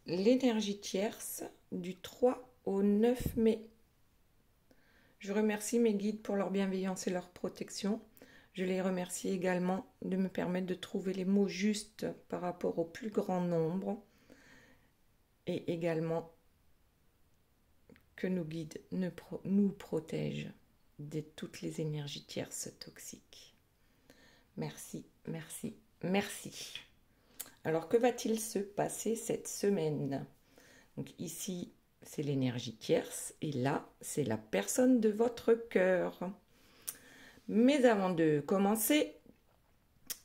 l'énergie tierce du 3 au 9 mai. Je remercie mes guides pour leur bienveillance et leur protection. Je les remercie également de me permettre de trouver les mots justes par rapport au plus grand nombre et également que nos guides nous protègent de toutes les énergies tierces toxiques. Merci, merci, merci. Alors, que va-t-il se passer cette semaine? Donc ici, c'est l'énergie tierce et là, c'est la personne de votre cœur. Mais avant de commencer,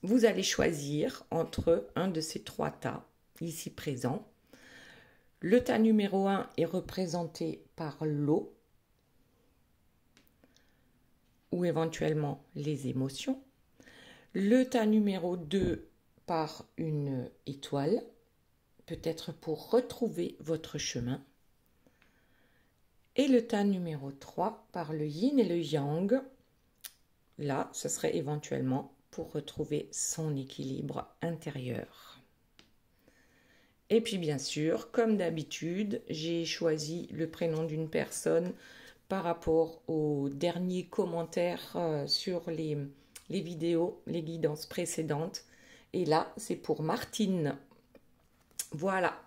vous allez choisir entre un de ces trois tas ici présents. Le tas numéro 1 est représenté par l'eau ou éventuellement les émotions. Le tas numéro 2 par une étoile, peut-être pour retrouver votre chemin. Et le tas numéro 3 par le yin et le yang. Là, ce serait éventuellement pour retrouver son équilibre intérieur. Et puis bien sûr, comme d'habitude, j'ai choisi le prénom d'une personne par rapport aux derniers commentaires sur les vidéos, les guidances précédentes. Et là, c'est pour Martine. Voilà.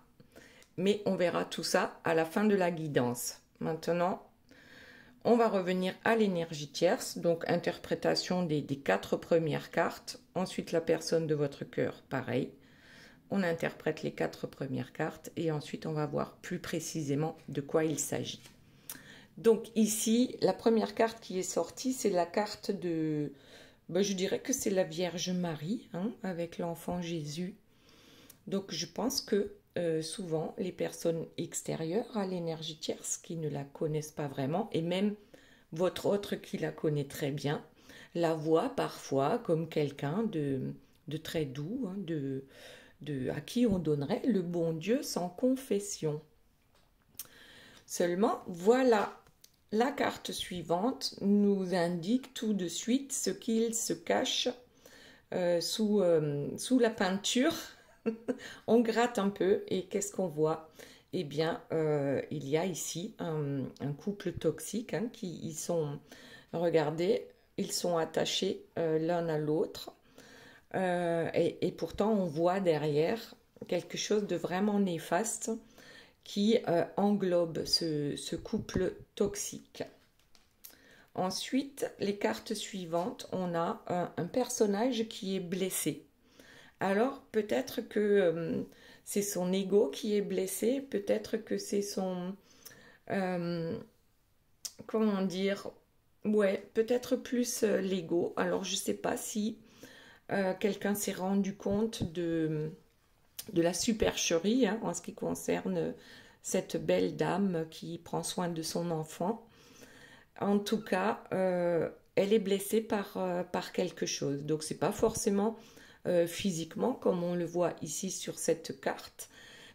Mais on verra tout ça à la fin de la guidance. Maintenant, on va revenir à l'énergie tierce, donc interprétation des 4 premières cartes. Ensuite, la personne de votre cœur, pareil. On interprète les 4 premières cartes et ensuite, on va voir plus précisément de quoi il s'agit. Donc ici, la première carte qui est sortie, c'est la carte de... je dirais que c'est la Vierge Marie, avec l'enfant Jésus. Donc je pense que souvent, les personnes extérieures à l'énergie tierce qui ne la connaissent pas vraiment, et même votre autre qui la connaît très bien, la voit parfois comme quelqu'un de très doux, à qui on donnerait le bon Dieu sans confession. Seulement, voilà, la carte suivante nous indique tout de suite ce qu'il se cache sous la peinture. On gratte un peu et qu'est-ce qu'on voit? Eh bien, il y a ici un couple toxique qui sont, regardez, ils sont attachés l'un à l'autre et pourtant on voit derrière quelque chose de vraiment néfaste qui englobe ce couple toxique. Ensuite, les cartes suivantes, on a un personnage qui est blessé. Alors, peut-être que c'est son ego qui est blessé, peut-être que c'est son... comment dire? Ouais, peut-être plus l'ego. Alors, je ne sais pas si quelqu'un s'est rendu compte de la supercherie en ce qui concerne cette belle dame qui prend soin de son enfant. En tout cas, elle est blessée par quelque chose. Donc, ce n'est pas forcément... physiquement comme on le voit ici sur cette carte,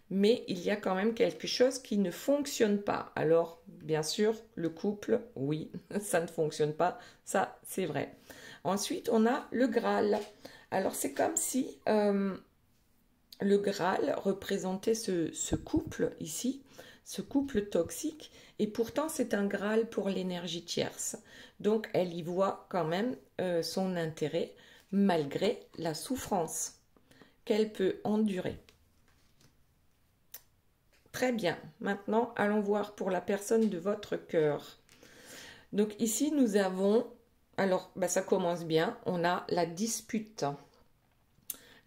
mais il y a quand même quelque chose qui ne fonctionne pas. Alors bien sûr le couple, oui, ça ne fonctionne pas, ça c'est vrai. Ensuite on a le Graal. Alors c'est comme si le Graal représentait ce couple ici, ce couple toxique, et pourtant c'est un Graal pour l'énergie tierce, donc elle y voit quand même son intérêt malgré la souffrance qu'elle peut endurer. Très bien, maintenant allons voir pour la personne de votre cœur. Donc ici nous avons, alors ça commence bien, on a la dispute.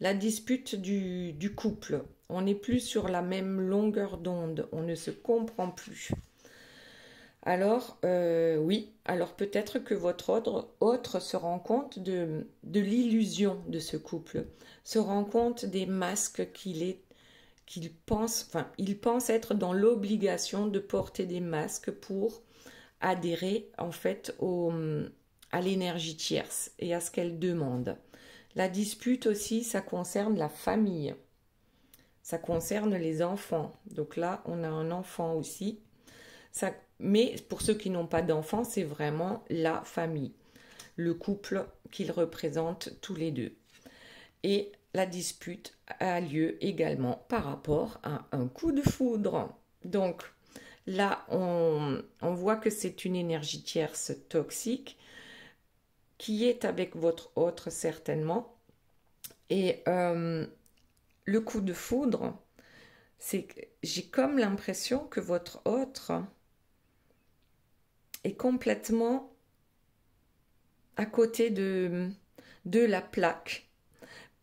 La dispute du couple. On n'est plus sur la même longueur d'onde, on ne se comprend plus. Alors, oui, alors peut-être que votre autre se rend compte de l'illusion de ce couple, se rend compte des masques qu'il pense être dans l'obligation de porter des masques pour adhérer en fait à l'énergie tierce et à ce qu'elle demande. La dispute aussi, ça concerne la famille, ça concerne les enfants. Donc là, on a un enfant aussi. Mais pour ceux qui n'ont pas d'enfants, c'est vraiment la famille, le couple qu'ils représentent tous les deux. Et la dispute a lieu également par rapport à un coup de foudre. Donc là, on voit que c'est une énergie tierce toxique qui est avec votre autre certainement. Et le coup de foudre, c'est que j'ai comme l'impression que votre autre est complètement à côté de la plaque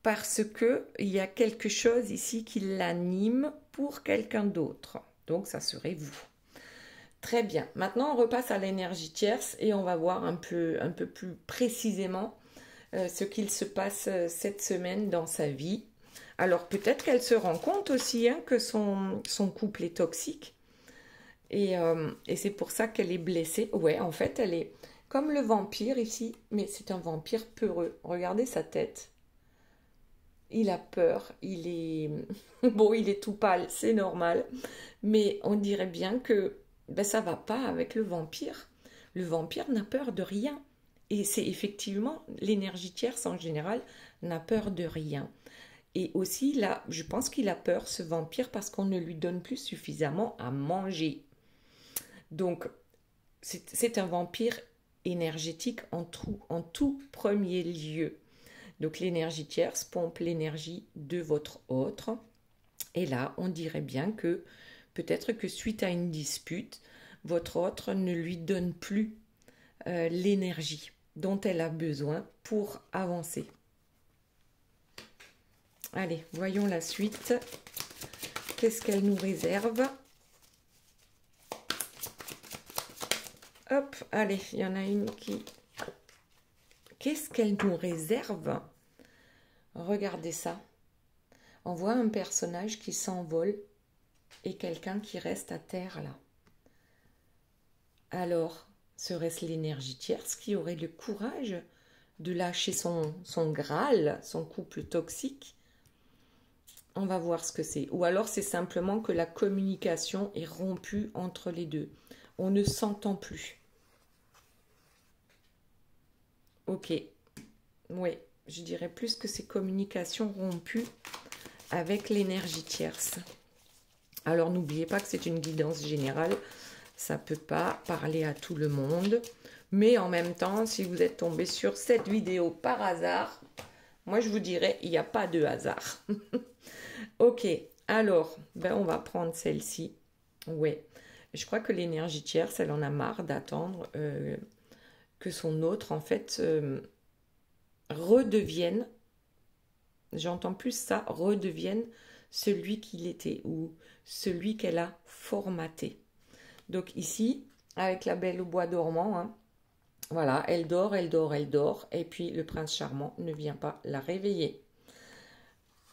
parce que il y a quelque chose ici qui l'anime pour quelqu'un d'autre. Donc ça serait vous. Très bien. Maintenant, on repasse à l'énergie tierce et on va voir un peu plus précisément ce qu'il se passe cette semaine dans sa vie. Alors peut-être qu'elle se rend compte aussi que son couple est toxique et c'est pour ça qu'elle est blessée. Ouais, en fait, elle est comme le vampire ici, mais c'est un vampire peureux. Regardez sa tête. Il a peur, il est... bon, il est tout pâle, c'est normal, mais on dirait bien que ça va pas avec le vampire. Le vampire n'a peur de rien. Et c'est effectivement, l'énergie tierce en général n'a peur de rien. Et aussi, là, je pense qu'il a peur, ce vampire, parce qu'on ne lui donne plus suffisamment à manger. Donc, c'est un vampire énergétique en tout premier lieu. Donc, l'énergie tierce pompe l'énergie de votre autre. Et là, on dirait bien que peut-être que suite à une dispute, votre autre ne lui donne plus l'énergie dont elle a besoin pour avancer. Allez, voyons la suite. Qu'est-ce qu'elle nous réserve? Hop, allez, il y en a une qui... Qu'est-ce qu'elle nous réserve? Regardez ça. On voit un personnage qui s'envole et quelqu'un qui reste à terre là. Alors, serait-ce l'énergie tierce qui aurait le courage de lâcher son Graal, son couple toxique? On va voir ce que c'est. Ou alors c'est simplement que la communication est rompue entre les deux. On ne s'entend plus. Ok. Oui, je dirais plus que c'est communication rompue avec l'énergie tierce. Alors n'oubliez pas que c'est une guidance générale. Ça ne peut pas parler à tout le monde. Mais en même temps, si vous êtes tombé sur cette vidéo par hasard, moi je vous dirais, il n'y a pas de hasard. Ok, alors, on va prendre celle-ci. Ouais, je crois que l'énergie tierce, elle en a marre d'attendre que son autre, en fait, redevienne, j'entends plus ça, redevienne celui qu'il était ou celui qu'elle a formaté. Donc ici, avec la Belle au bois dormant, voilà, elle dort, et puis le prince charmant ne vient pas la réveiller.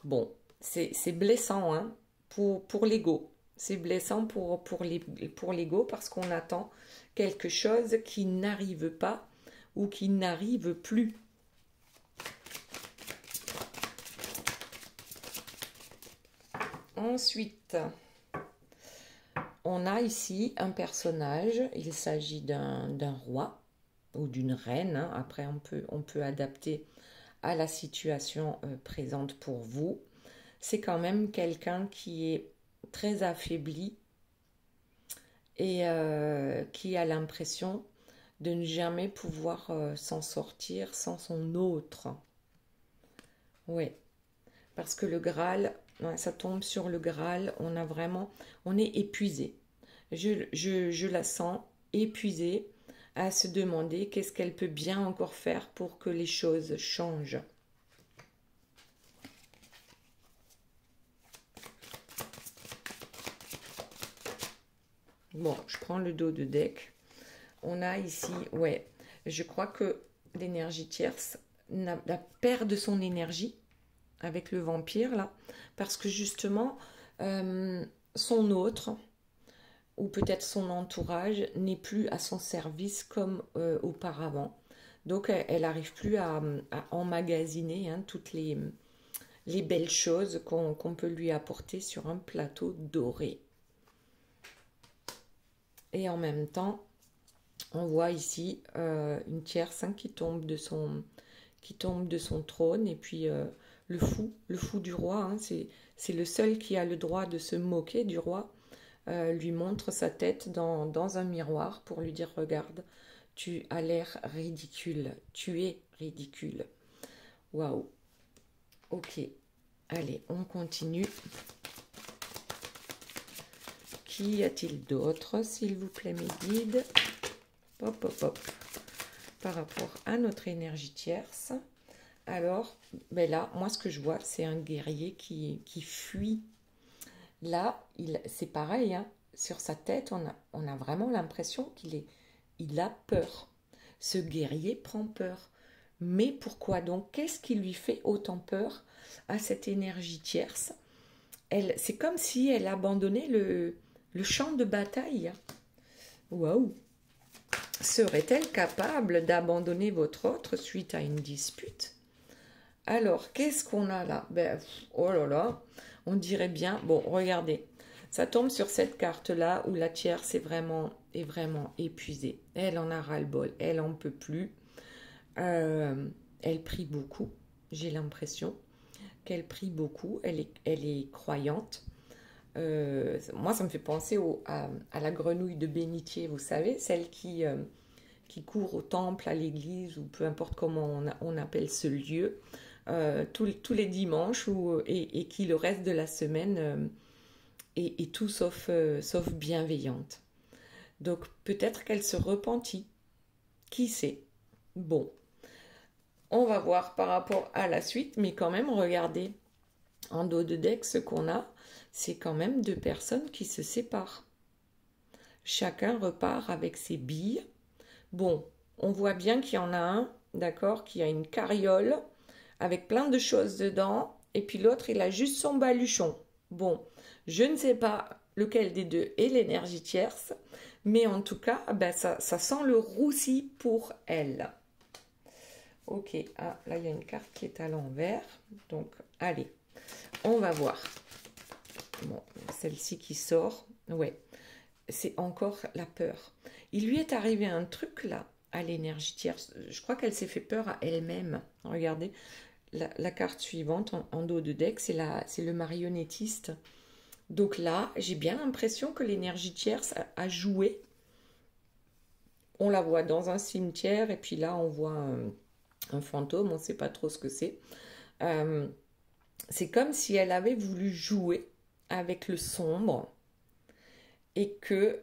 Bon, c'est blessant pour l'ego. C'est blessant pour l'ego parce qu'on attend quelque chose qui n'arrive pas ou qui n'arrive plus. Ensuite, on a ici un personnage. Il s'agit d'un roi ou d'une reine. Après, on peut adapter à la situation présente pour vous. C'est quand même quelqu'un qui est très affaibli et qui a l'impression de ne jamais pouvoir s'en sortir sans son autre. Oui, parce que le Graal, ça tombe sur le Graal, on est épuisé. Je la sens épuisée à se demander qu'est-ce qu'elle peut bien encore faire pour que les choses changent. Bon, je prends le dos de deck. On a ici, ouais, je crois que l'énergie tierce perd son énergie avec le vampire, là, parce que justement, son autre, ou peut-être son entourage, n'est plus à son service comme auparavant. Donc, elle n'arrive plus à emmagasiner toutes les belles choses qu'on peut lui apporter sur un plateau doré. Et en même temps, on voit ici une tierce qui tombe de son trône et puis le fou du roi, hein, c'est le seul qui a le droit de se moquer du roi, lui montre sa tête dans un miroir pour lui dire, regarde, tu as l'air ridicule, tu es ridicule. Waouh. Ok, allez, on continue. Qu'y a-t-il d'autre, s'il vous plaît, mes guides? Hop, hop, hop. Par rapport à notre énergie tierce. Alors, ben là, moi, ce que je vois, c'est un guerrier qui fuit. Là, c'est pareil, hein. Sur sa tête, on a vraiment l'impression il a peur. Ce guerrier prend peur. Mais pourquoi donc? Qu'est-ce qui lui fait autant peur à cette énergie tierce? C'est comme si elle abandonnait le champ de bataille. Waouh! Serait-elle capable d'abandonner votre autre suite à une dispute? Alors, qu'est-ce qu'on a là? Ben, oh là là, on dirait bien... Bon, regardez, ça tombe sur cette carte-là où la tierce est vraiment épuisée. Elle en a ras-le-bol, elle en peut plus. Elle prie beaucoup, j'ai l'impression qu'elle prie beaucoup, elle est croyante. Moi, ça me fait penser à la grenouille de bénitier, vous savez, celle qui court au temple, à l'église, ou peu importe comment on appelle ce lieu, tous les dimanches, et qui le reste de la semaine est tout sauf bienveillante. Donc peut-être qu'elle se repentit. Qui sait? Bon, on va voir par rapport à la suite, mais quand même, regardez, en dos de deck, ce qu'on a, c'est quand même deux personnes qui se séparent. Chacun repart avec ses billes. Bon, on voit bien qu'il y en a un, d'accord, qui a une carriole avec plein de choses dedans, et puis l'autre, il a juste son baluchon. Bon, je ne sais pas lequel des deux est l'énergie tierce, mais en tout cas, ben ça sent le roussi pour elle. Ok, ah, là, il y a une carte qui est à l'envers, donc allez, on va voir. Bon, celle-ci qui sort, ouais, c'est encore la peur. Il lui est arrivé un truc là, à l'énergie tierce. Je crois qu'elle s'est fait peur à elle-même. Regardez, la carte suivante en dos de deck, c'est le marionnettiste. Donc là, j'ai bien l'impression que l'énergie tierce a joué. On la voit dans un cimetière, et puis là, on voit un fantôme, on ne sait pas trop ce que c'est. C'est comme si elle avait voulu jouer avec le sombre, et que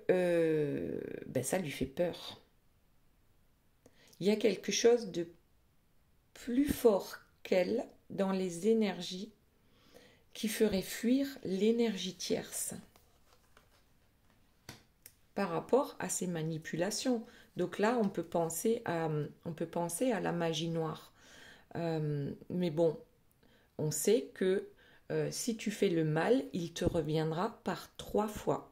ben ça lui fait peur. Il y a quelque chose de plus fort qu'elle dans les énergies qui ferait fuir l'énergie tierce par rapport à ces manipulations. Donc là, on peut penser à la magie noire. Mais bon, on sait que si tu fais le mal, il te reviendra par 3 fois.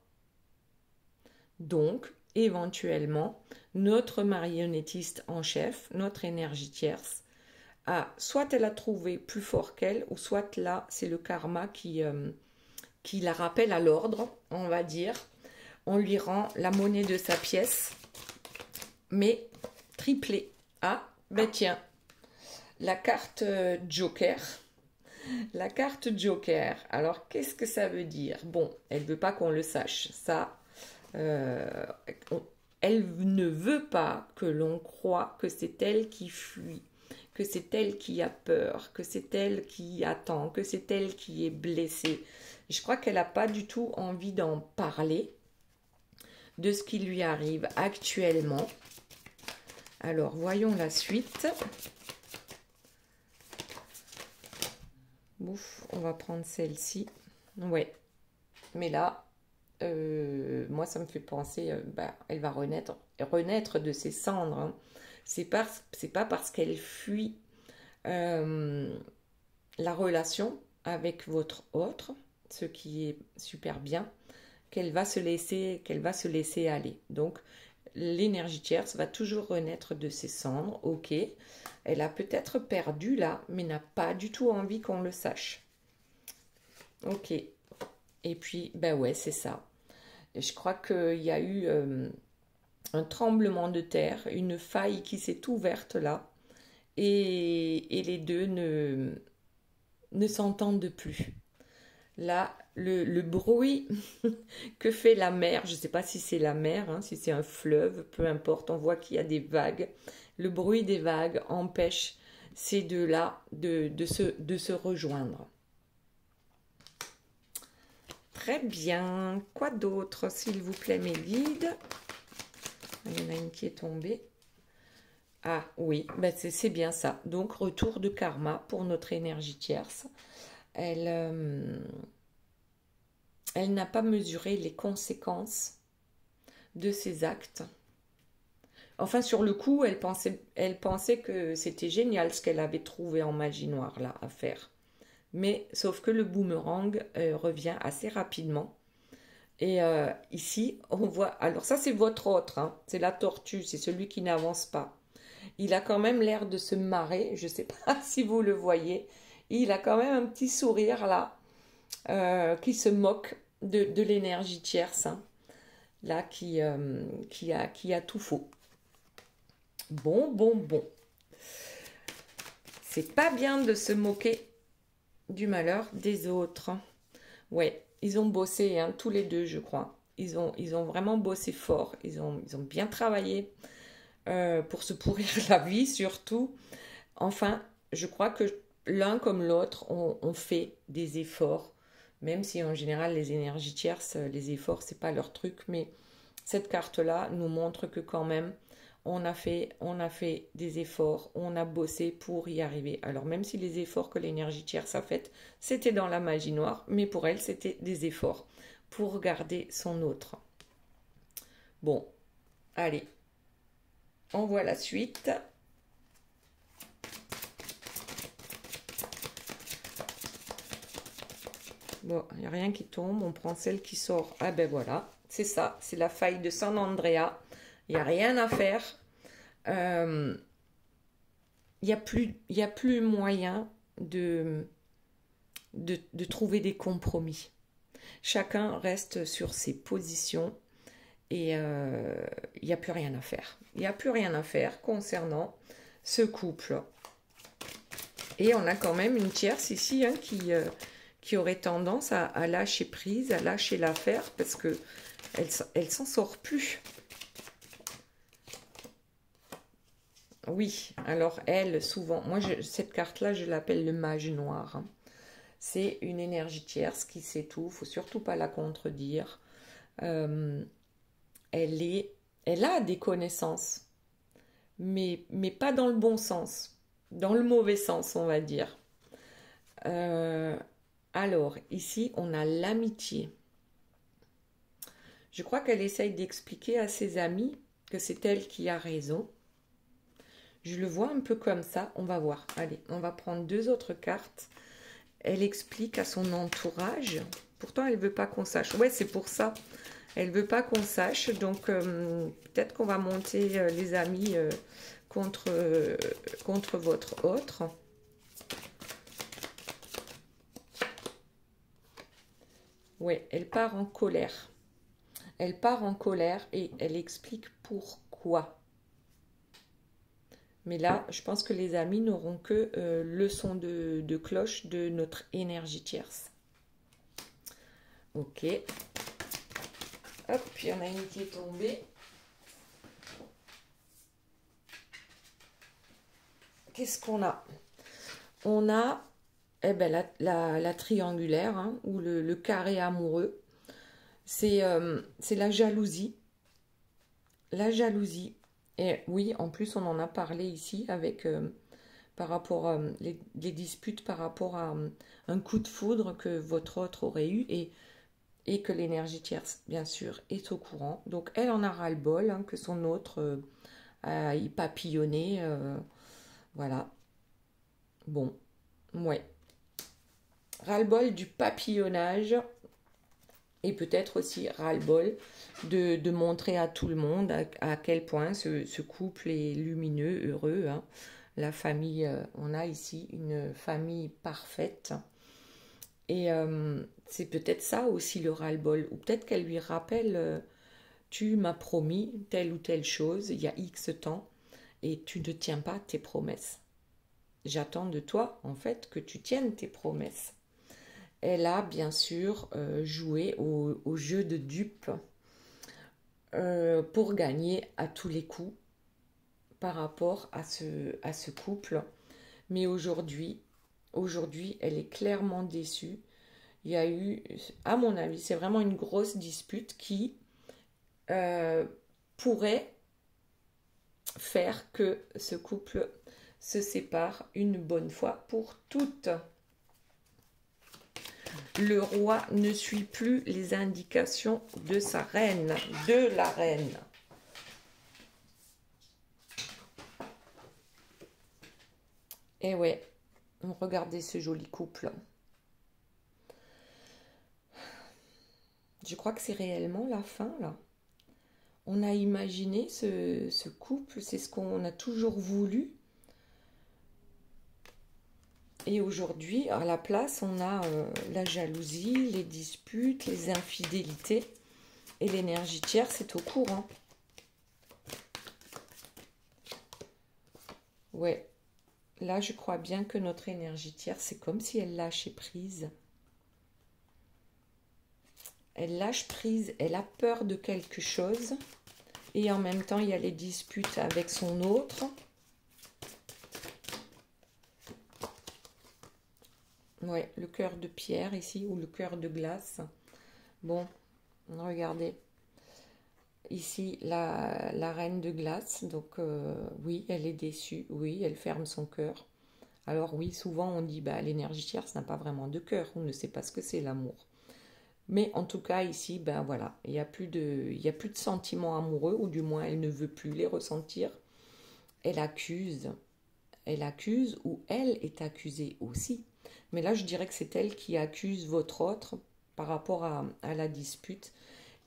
Donc, éventuellement, notre marionnettiste en chef, notre énergie tierce, soit elle a trouvé plus fort qu'elle, ou soit là, c'est le karma qui la rappelle à l'ordre, on va dire. On lui rend la monnaie de sa pièce, mais triplée. Ah, ben tiens, la carte Joker. La carte Joker. Alors, qu'est-ce que ça veut dire? Bon, elle ne veut pas qu'on le sache. Ça, elle ne veut pas que l'on croie que c'est elle qui fuit, que c'est elle qui a peur, que c'est elle qui attend, que c'est elle qui est blessée. Je crois qu'elle n'a pas du tout envie d'en parler, de ce qui lui arrive actuellement. Alors, voyons la suite. Ouf, on va prendre celle-ci. Ouais, mais là, moi, ça me fait penser, elle va renaître de ses cendres. Hein. C'est pas parce qu'elle fuit la relation avec votre autre, ce qui est super bien, qu'elle va se laisser aller. Donc, l'énergie tierce va toujours renaître de ses cendres, ok. Elle a peut-être perdu là, mais n'a pas du tout envie qu'on le sache. Ok. Et puis, ben ouais, c'est ça. Je crois qu'il y a eu un tremblement de terre, une faille qui s'est ouverte là, et les deux ne s'entendent plus. Là, le bruit que fait la mer, je ne sais pas si c'est la mer, hein, si c'est un fleuve, peu importe, on voit qu'il y a des vagues. Le bruit des vagues empêche ces deux-là de se rejoindre. Très bien. Quoi d'autre, s'il vous plaît, mes guides? Il y en a une qui est tombée. Ah oui, ben c'est bien ça. Donc, retour de karma pour notre énergie tierce. Elle n'a pas mesuré les conséquences de ses actes. Enfin, sur le coup, elle pensait que c'était génial ce qu'elle avait trouvé en magie noire là à faire. Mais sauf que le boomerang revient assez rapidement. Et ici, on voit... Alors ça, c'est votre autre, hein, c'est la tortue, c'est celui qui n'avance pas. Il a quand même l'air de se marrer, je ne sais pas si vous le voyez. Il a quand même un petit sourire là, qui se moque de l'énergie tierce, hein, là, qui a tout faux. Bon. C'est pas bien de se moquer du malheur des autres. Ouais, ils ont bossé, hein, tous les deux, je crois. Ils ont vraiment bossé fort. Ils ont bien travaillé pour se pourrir la vie, surtout. Enfin, je crois que l'un comme l'autre ont fait des efforts, même si en général les énergies tierces, les efforts, c'est pas leur truc, mais cette carte-là nous montre que quand même, on a fait des efforts, on a bossé pour y arriver. Alors même si les efforts que l'énergie tierce a fait, c'était dans la magie noire, mais pour elle, c'était des efforts pour garder son autre. Bon, allez, on voit la suite. Bon, il n'y a rien qui tombe, on prend celle qui sort. Ah ben voilà, c'est ça, c'est la faille de San Andrea. Il n'y a rien à faire. Il n'y a plus moyen de trouver des compromis. Chacun reste sur ses positions et il n'y a plus rien à faire. Il n'y a plus rien à faire concernant ce couple. Et on a quand même une tierce ici, hein, qui aurait tendance à lâcher prise, à lâcher l'affaire parce que elle s'en sort plus. Oui, alors elle, souvent, moi cette carte-là, je l'appelle le mage noir, hein. C'est une énergie tierce qui s'étouffe, faut surtout pas la contredire. Elle a des connaissances, mais pas dans le bon sens, dans le mauvais sens, on va dire. Alors, ici, on a l'amitié. Je crois qu'elle essaye d'expliquer à ses amis que c'est elle qui a raison. Je le vois un peu comme ça, on va voir. Allez, on va prendre deux autres cartes. Elle explique à son entourage. Pourtant, elle ne veut pas qu'on sache. Ouais, c'est pour ça. Elle ne veut pas qu'on sache. Donc, peut-être qu'on va monter les amis contre votre autre. Ouais, elle part en colère. Elle part en colère et elle explique pourquoi. Mais là, je pense que les amis n'auront que le son de cloche de notre énergie tierce. Ok. Hop, il y en a une qui est tombée. Qu'est-ce qu'on a? On a la triangulaire, hein, ou le carré amoureux. C'est la jalousie. La jalousie. Et oui, en plus, on en a parlé ici avec par rapport à les disputes par rapport à un coup de foudre que votre autre aurait eu et que l'énergie tierce, bien sûr, est au courant. Donc, elle en a ras-le-bol, hein, que son autre a y papillonné. Voilà. Bon, ouais. Ras-le-bol du papillonnage et peut-être aussi ras-le-bol de montrer à tout le monde à quel point ce couple est lumineux, heureux, hein. La famille, on a ici une famille parfaite. Et c'est peut-être ça aussi le ras-le-bol. Ou peut-être qu'elle lui rappelle, tu m'as promis telle ou telle chose il y a X temps et tu ne tiens pas tes promesses. j'attends de toi, en fait, que tu tiennes tes promesses. Elle a bien sûr joué au jeu de dupe pour gagner à tous les coups par rapport à ce couple. Mais aujourd'hui, elle est clairement déçue. Il y a eu, à mon avis, c'est vraiment une grosse dispute qui pourrait faire que ce couple se sépare une bonne fois pour toutes. Le roi ne suit plus les indications de sa reine, de la reine. Et ouais, regardez ce joli couple. Je crois que c'est réellement la fin, là. On a imaginé ce couple, c'est ce qu'on a toujours voulu. Et aujourd'hui, à la place, on a la jalousie, les disputes, les infidélités. Et l'énergie tierce est au courant. Ouais, là, je crois bien que notre énergie tierce, c'est comme si elle lâchait prise. Elle lâche prise, elle a peur de quelque chose. Et en même temps, il y a les disputes avec son autre. Ouais, le cœur de pierre ici, ou le cœur de glace. Bon, regardez. Ici, la reine de glace. Donc, oui, elle est déçue. Oui, elle ferme son cœur. Alors oui, souvent on dit, bah, l'énergie tierce n'a pas vraiment de cœur. On ne sait pas ce que c'est l'amour. Mais en tout cas, ici, ben voilà, il n'y a plus de sentiments amoureux, ou du moins, elle ne veut plus les ressentir. Elle accuse, ou elle est accusée aussi. Mais là, je dirais que c'est elle qui accuse votre autre par rapport à la dispute.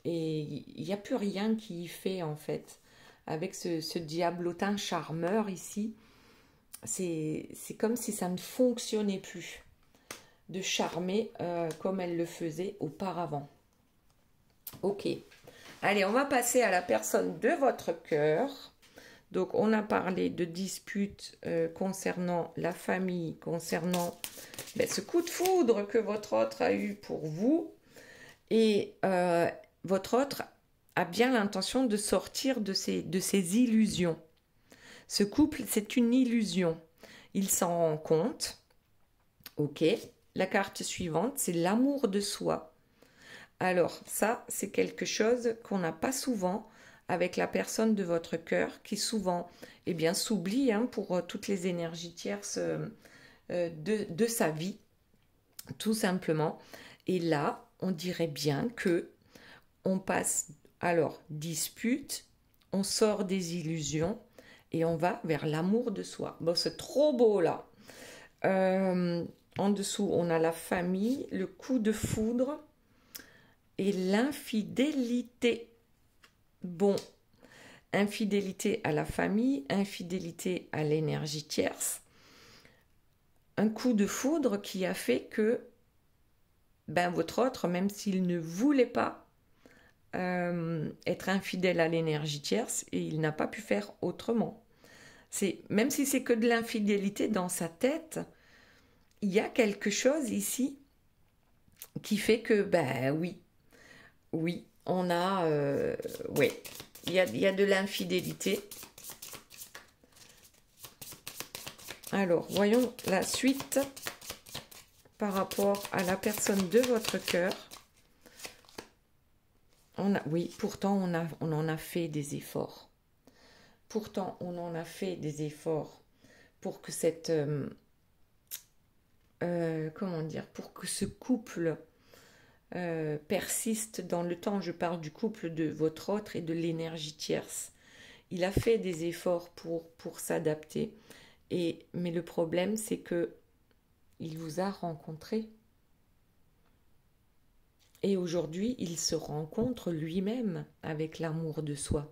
Et il n'y a plus rien qui y fait, en fait. Avec ce diablotin charmeur ici, c'est comme si ça ne fonctionnait plus de charmer comme elle le faisait auparavant. Ok. Allez, on va passer à la personne de votre cœur. Donc, on a parlé de disputes concernant la famille, concernant ce coup de foudre que votre autre a eu pour vous. Et votre autre a bien l'intention de sortir de ses illusions. Ce couple, c'est une illusion. Il s'en rend compte. Ok. La carte suivante, c'est l'amour de soi. Alors, ça, c'est quelque chose qu'on n'a pas souvent avec la personne de votre cœur, qui souvent s'oublie pour toutes les énergies tierces de sa vie, tout simplement. Et là, on dirait bien que on passe, alors, dispute, on sort des illusions et on va vers l'amour de soi. Bon, c'est trop beau, là. En dessous, on a la famille, le coup de foudre et l'infidélité. Bon, infidélité à la famille, infidélité à l'énergie tierce. Un coup de foudre qui a fait que votre autre, même s'il ne voulait pas être infidèle à l'énergie tierce, et il n'a pas pu faire autrement. Même si c'est que de l'infidélité dans sa tête, il y a quelque chose ici qui fait que, oui, on a, il y a de l'infidélité. Alors, voyons la suite par rapport à la personne de votre cœur. Oui, pourtant, on en a fait des efforts. Pourtant, on en a fait des efforts pour que cette... pour que ce couple persiste dans le temps. Je parle du couple de votre autre et de l'énergie tierce. Il a fait des efforts pour s'adapter. Mais le problème, c'est que il vous a rencontré. Et aujourd'hui, il se rencontre lui-même avec l'amour de soi.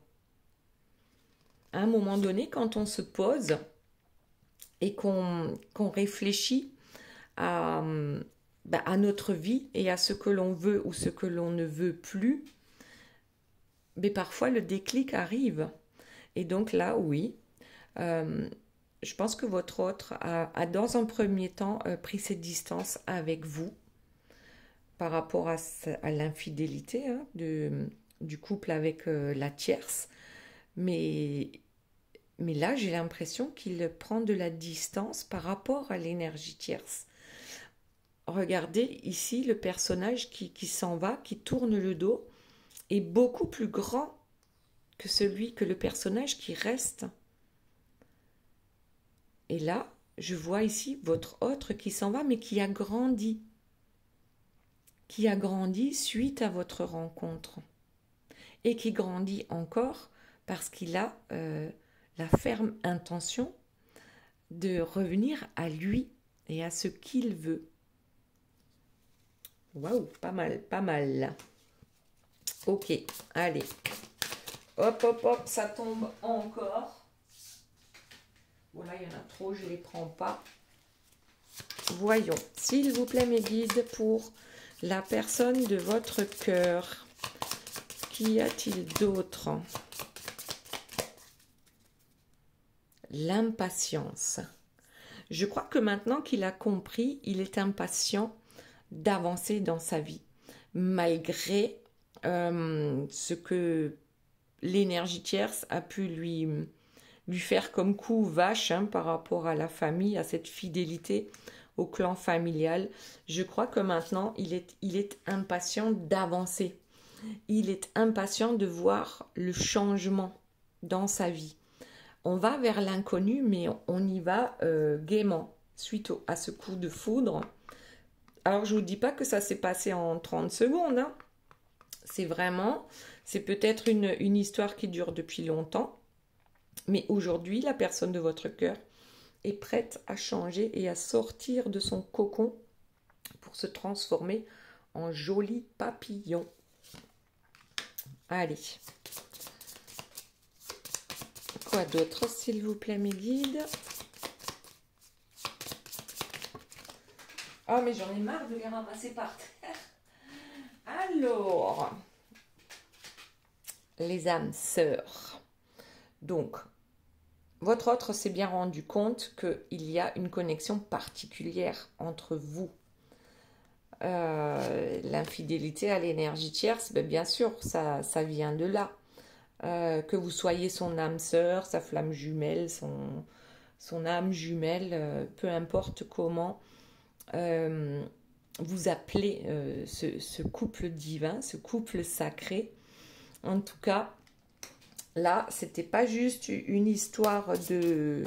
À un moment donné, quand on se pose et qu'on réfléchit à notre vie et à ce que l'on veut ou ce que l'on ne veut plus, mais parfois le déclic arrive. Et donc là, oui, je pense que votre autre a dans un premier temps pris ses distances avec vous par rapport à l'infidélité hein, du couple avec la tierce. Mais, mais là, j'ai l'impression qu'il prend de la distance par rapport à l'énergie tierce. Regardez ici le personnage qui s'en va, qui tourne le dos, est beaucoup plus grand que le personnage qui reste. Et là, je vois ici votre autre qui s'en va, mais qui a grandi. Qui a grandi suite à votre rencontre. Et qui grandit encore parce qu'il a la ferme intention de revenir à lui et à ce qu'il veut. Waouh, pas mal, pas mal. Ok, allez. Hop, hop, hop, ça tombe encore. Voilà, il y en a trop, je ne les prends pas. Voyons, s'il vous plaît, mes guides, pour la personne de votre cœur. Qu'y a-t-il d'autre? L'impatience. Je crois que maintenant qu'il a compris, il est impatient d'avancer dans sa vie, malgré ce que l'énergie tierce a pu lui faire comme coup vache hein, par rapport à la famille, à cette fidélité au clan familial. Je crois que maintenant, il est impatient d'avancer. Il est impatient de voir le changement dans sa vie. On va vers l'inconnu, mais on y va gaiement, suite à ce coup de foudre. Alors, je ne vous dis pas que ça s'est passé en 30 secondes. Hein. C'est peut-être une histoire qui dure depuis longtemps. Mais aujourd'hui, la personne de votre cœur est prête à changer et à sortir de son cocon pour se transformer en joli papillon. Allez. Quoi d'autre, s'il vous plaît, mes guides? Ah, mais j'en ai marre de les ramasser par terre. Alors, les âmes sœurs. Donc, votre autre s'est bien rendu compte qu'il y a une connexion particulière entre vous. L'infidélité à l'énergie tierce, ben bien sûr, ça vient de là. Que vous soyez son âme sœur, sa flamme jumelle, son âme jumelle, peu importe comment vous appelez ce couple divin, ce couple sacré. En tout cas, là, c'était pas juste une histoire de...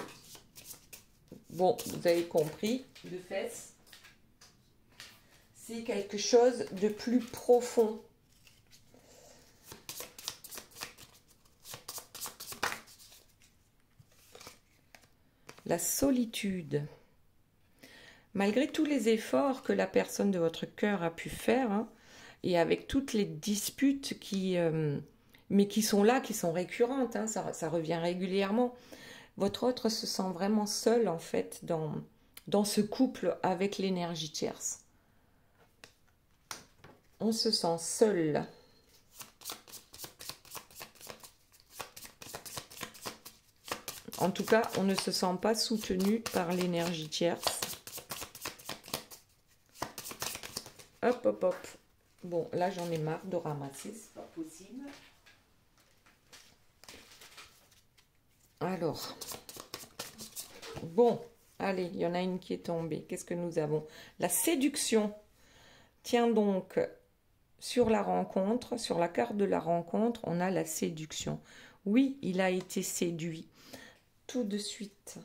Bon, vous avez compris, de fesses. C'est quelque chose de plus profond. La solitude. Malgré tous les efforts que la personne de votre cœur a pu faire, hein, et avec toutes les disputes mais qui sont là, qui sont récurrentes, hein, ça revient régulièrement, votre autre se sent vraiment seul, en fait, dans ce couple avec l'énergie tierce. On se sent seul. En tout cas, on ne se sent pas soutenu par l'énergie tierce. Hop, hop, hop. Bon, là, j'en ai marre de ramasser, c'est pas possible. Alors, bon, allez, il y en a une qui est tombée. Qu'est-ce que nous avons? La séduction. Tiens donc, sur la rencontre, sur la carte de la rencontre, on a la séduction. Oui, il a été séduit tout de suite.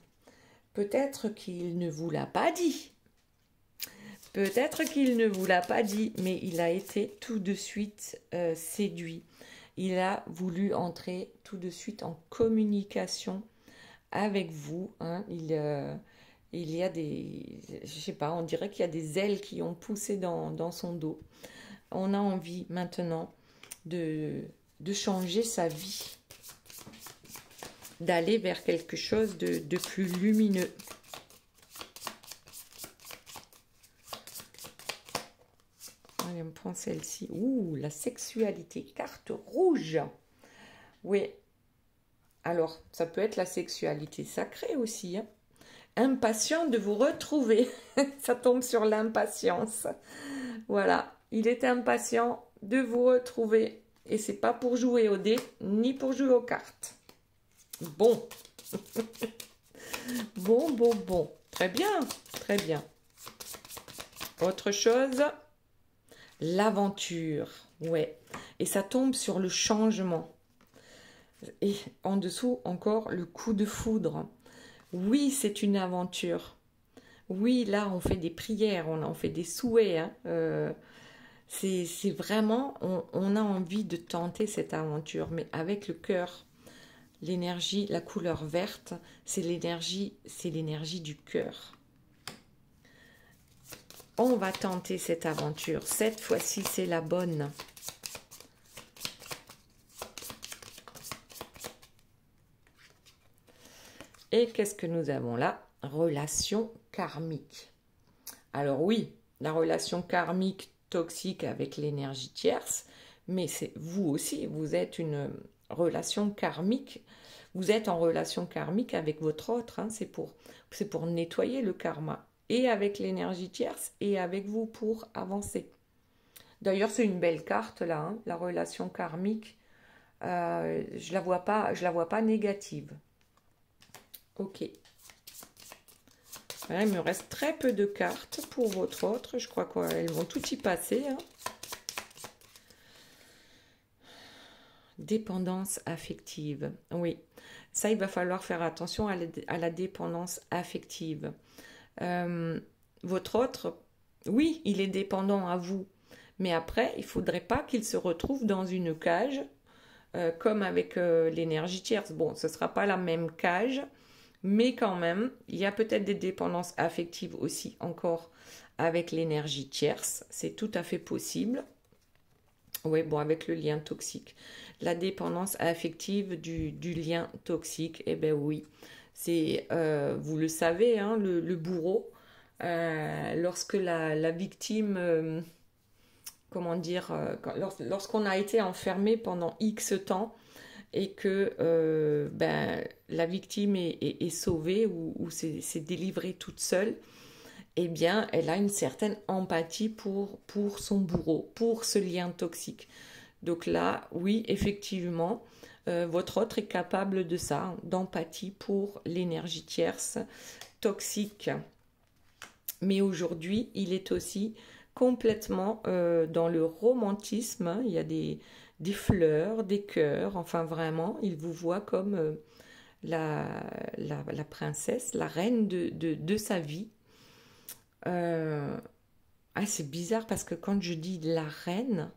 Peut-être qu'il ne vous l'a pas dit. Peut-être qu'il ne vous l'a pas dit, mais il a été tout de suite séduit. Il a voulu entrer tout de suite en communication avec vous. Hein. Il y a des... Je sais pas, on dirait qu'il y a des ailes qui ont poussé dans son dos. On a envie maintenant de changer sa vie. D'aller vers quelque chose de plus lumineux. Allez, on prend celle-ci. Ouh, la sexualité. Carte rouge. Oui. Alors, ça peut être la sexualité sacrée aussi. Hein. impatient de vous retrouver. Ça tombe sur l'impatience. Voilà, il est impatient de vous retrouver. Et c'est pas pour jouer au dés, ni pour jouer aux cartes. Bon. Bon. Très bien, très bien. Autre chose, l'aventure. Ouais. Et ça tombe sur le changement. Et en dessous, encore, le coup de foudre. Oui, c'est une aventure. Oui, là, on fait des prières, on fait des souhaits. Hein. C'est vraiment, on a envie de tenter cette aventure, mais avec le cœur. L'énergie, la couleur verte, c'est l'énergie du cœur. On va tenter cette aventure. Cette fois-ci, c'est la bonne. Et qu'est-ce que nous avons là? Relation karmique. Alors oui, la relation karmique toxique avec l'énergie tierce, mais c'est vous aussi, vous êtes une relation karmique. Vous êtes en relation karmique avec votre autre. Hein, c'est pour nettoyer le karma. Et avec l'énergie tierce et avec vous pour avancer. D'ailleurs, c'est une belle carte là, hein, la relation karmique. Je la vois pas négative. Ok. Voilà, il me reste très peu de cartes pour votre autre. Je crois qu'elles vont tout y passer. Hein. Dépendance affective. Oui, ça, il va falloir faire attention à la dépendance affective. Votre autre, oui, il est dépendant à vous. Mais après, il ne faudrait pas qu'il se retrouve dans une cage comme avec l'énergie tierce. Bon, ce ne sera pas la même cage. Mais quand même, il y a peut-être des dépendances affectives aussi encore avec l'énergie tierce. C'est tout à fait possible. Oui, bon, avec le lien toxique. La dépendance affective du lien toxique, eh bien oui. C'est, vous le savez, hein, le bourreau, lorsque la victime, comment dire, lorsqu'on a été enfermé pendant X temps, et que la victime est sauvée ou s'est délivrée toute seule, eh bien, elle a une certaine empathie pour son bourreau, pour ce lien toxique. Donc là, oui, effectivement, votre autre est capable de ça, d'empathie pour l'énergie tierce toxique. Mais aujourd'hui, il est aussi complètement dans le romantisme. Hein. Il y a des fleurs, des cœurs, enfin vraiment, il vous voit comme la princesse, la reine de sa vie. C'est bizarre parce que quand je dis la reine,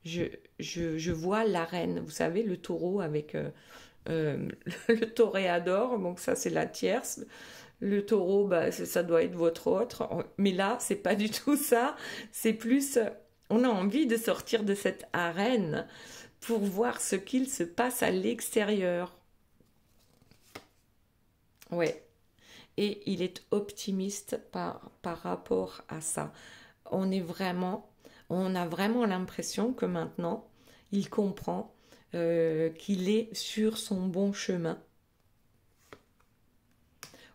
je vois la reine. Vous savez, le taureau avec le toréador, donc ça c'est la tierce. Le taureau, ça doit être votre autre. Mais là, c'est pas du tout ça. C'est plus... On a envie de sortir de cette arène pour voir ce qu'il se passe à l'extérieur. Ouais. Et il est optimiste par rapport à ça. On a vraiment l'impression que maintenant, il comprend qu'il est sur son bon chemin.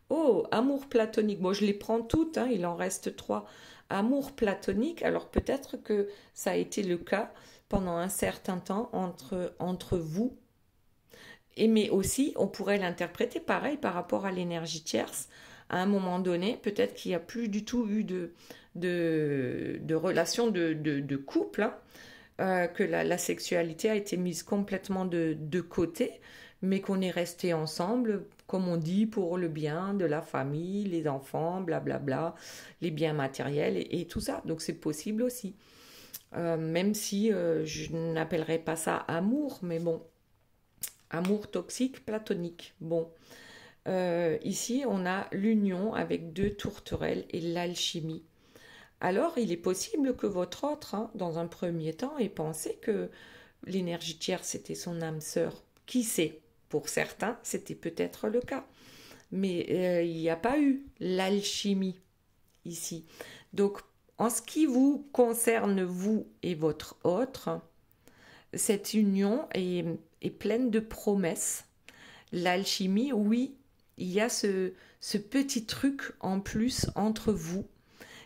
Oh, amour platonique. Bon, je les prends toutes, hein, il en reste 3. Amour platonique, alors peut-être que ça a été le cas pendant un certain temps entre vous. Mais aussi, on pourrait l'interpréter pareil par rapport à l'énergie tierce. À un moment donné, peut-être qu'il n'y a plus du tout eu de relation de couple, hein, que la sexualité a été mise complètement de côté, mais qu'on est resté ensemble, comme on dit, pour le bien de la famille, les enfants, blablabla, les biens matériels et tout ça. Donc c'est possible aussi. Même si je n'appellerais pas ça amour, mais bon, amour toxique, platonique. Bon, ici on a l'union avec 2 tourterelles et l'alchimie. Alors il est possible que votre autre, hein, dans un premier temps, ait pensé que l'énergie tierce c'était son âme sœur. Qui sait? Pour certains, c'était peut-être le cas. Mais il n'y a pas eu l'alchimie ici. Donc, en ce qui vous concerne, vous et votre autre, cette union est pleine de promesses. L'alchimie, oui, il y a ce petit truc en plus entre vous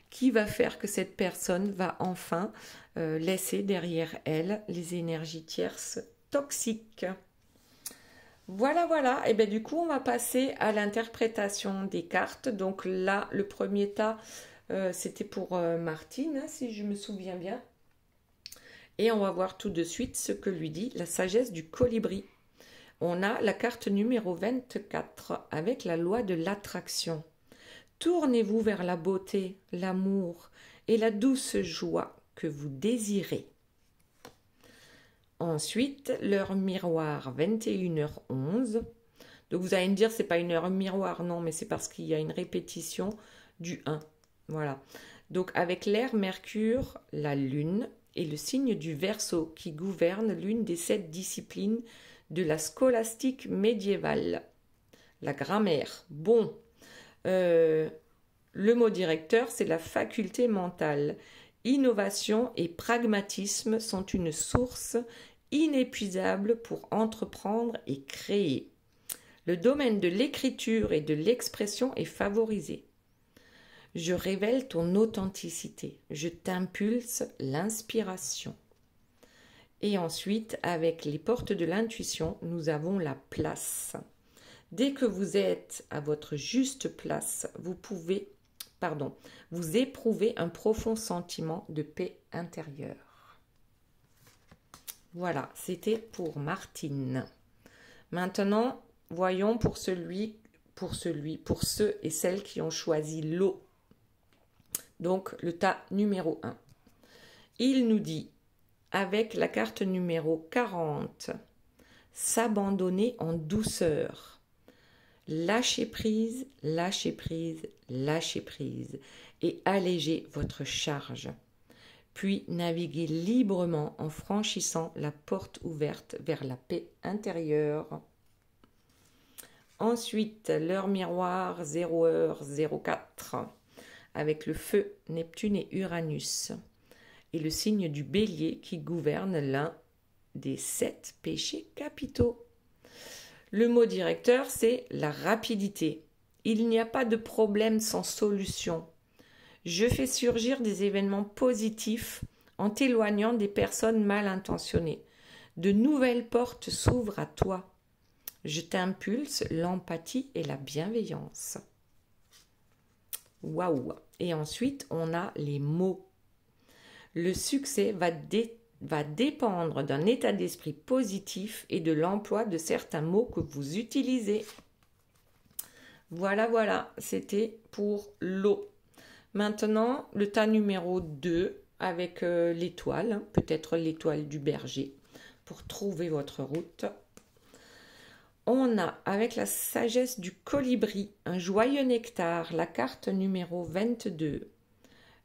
qui va faire que cette personne va enfin laisser derrière elle les énergies tierces toxiques. Voilà, voilà. Et bien du coup, on va passer à l'interprétation des cartes. Donc là, le premier tas, c'était pour Martine, hein, si je me souviens bien. Et on va voir tout de suite ce que lui dit la sagesse du colibri. On a la carte numéro 24 avec la loi de l'attraction. Tournez-vous vers la beauté, l'amour et la douce joie que vous désirez. Ensuite, l'heure miroir 21h11. Donc vous allez me dire, c'est pas une heure miroir, non, mais c'est parce qu'il y a une répétition du 1. Voilà. Donc avec l'ère Mercure, la Lune et le signe du Verseau qui gouverne l'une des 7 disciplines de la scolastique médiévale. La grammaire. Bon. Le mot directeur, c'est la faculté mentale. Innovation et pragmatisme sont une source inépuisable pour entreprendre et créer. Le domaine de l'écriture et de l'expression est favorisé. Je révèle ton authenticité. Je t'impulse l'inspiration. Et ensuite, avec les portes de l'intuition, nous avons la place. Dès que vous êtes à votre juste place, vous éprouvez un profond sentiment de paix intérieure. Voilà, c'était pour Martine. Maintenant, voyons pour ceux et celles qui ont choisi l'eau. Donc, le tas numéro 1. Il nous dit, avec la carte numéro 40, s'abandonner en douceur. Lâchez prise, lâchez prise, lâchez prise et allégez votre charge. Puis naviguez librement en franchissant la porte ouverte vers la paix intérieure. Ensuite, l'heure miroir 0h04 avec le feu, Neptune et Uranus et le signe du Bélier qui gouverne l'un des 7 péchés capitaux. Le mot directeur, c'est la rapidité. Il n'y a pas de problème sans solution. Je fais surgir des événements positifs en t'éloignant des personnes mal intentionnées. De nouvelles portes s'ouvrent à toi. Je t'impulse l'empathie et la bienveillance. Waouh! Et ensuite, on a les mots. Le succès va dépendre d'un état d'esprit positif et de l'emploi de certains mots que vous utilisez. Voilà, voilà, c'était pour l'eau. Maintenant, le tas numéro 2 avec l'étoile, hein, peut-être l'étoile du berger, pour trouver votre route. On a, avec la sagesse du colibri, un joyeux nectar, la carte numéro 22.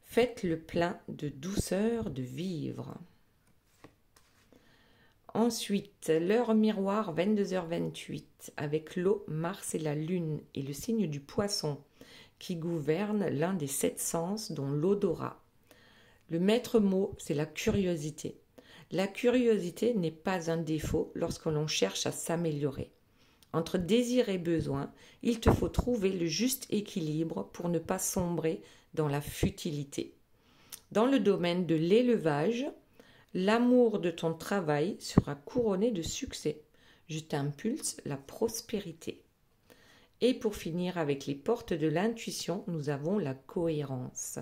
Faites le plein de douceur de vivre. Ensuite, l'heure miroir 22h28 avec l'eau, Mars et la Lune et le signe du Poisson qui gouverne l'un des 7 sens dont l'odorat. Le maître mot, c'est la curiosité. La curiosité n'est pas un défaut lorsque l'on cherche à s'améliorer. Entre désir et besoin, il te faut trouver le juste équilibre pour ne pas sombrer dans la futilité. Dans le domaine de l'élevage, l'amour de ton travail sera couronné de succès. Je t'impulse la prospérité. Et pour finir avec les portes de l'intuition, nous avons la cohérence.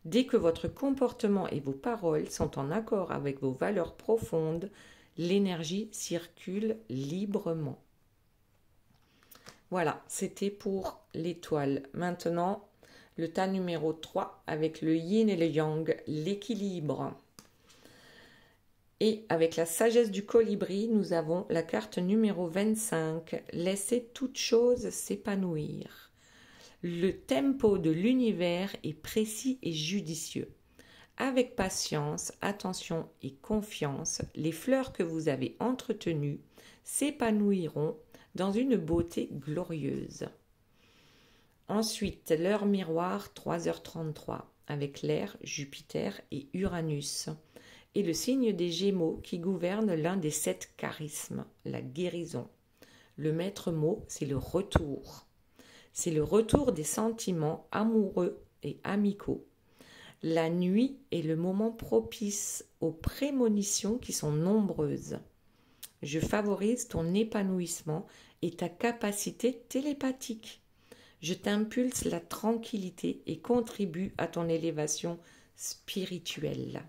Dès que votre comportement et vos paroles sont en accord avec vos valeurs profondes, l'énergie circule librement. Voilà, c'était pour l'étoile. Maintenant, le tas numéro 3 avec le yin et le yang, l'équilibre. Et avec la sagesse du colibri, nous avons la carte numéro 25, laissez toute chose s'épanouir. Le tempo de l'univers est précis et judicieux. Avec patience, attention et confiance, les fleurs que vous avez entretenues s'épanouiront dans une beauté glorieuse. Ensuite, l'heure miroir 3h33 avec l'air, Jupiter et Uranus et le signe des Gémeaux qui gouverne l'un des 7 charismes, la guérison. Le maître mot, c'est le retour. C'est le retour des sentiments amoureux et amicaux. La nuit est le moment propice aux prémonitions qui sont nombreuses. Je favorise ton épanouissement et ta capacité télépathique. Je t'impulse la tranquillité et contribue à ton élévation spirituelle.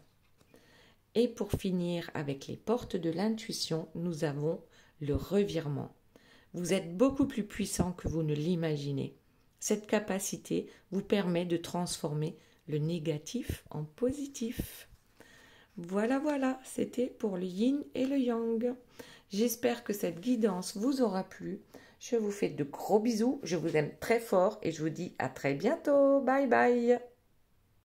Et pour finir avec les portes de l'intuition, nous avons le revirement. Vous êtes beaucoup plus puissant que vous ne l'imaginez. Cette capacité vous permet de transformer le négatif en positif. Voilà, c'était pour le yin et le yang. J'espère que cette guidance vous aura plu. Je vous fais de gros bisous, je vous aime très fort et je vous dis à très bientôt. Bye bye.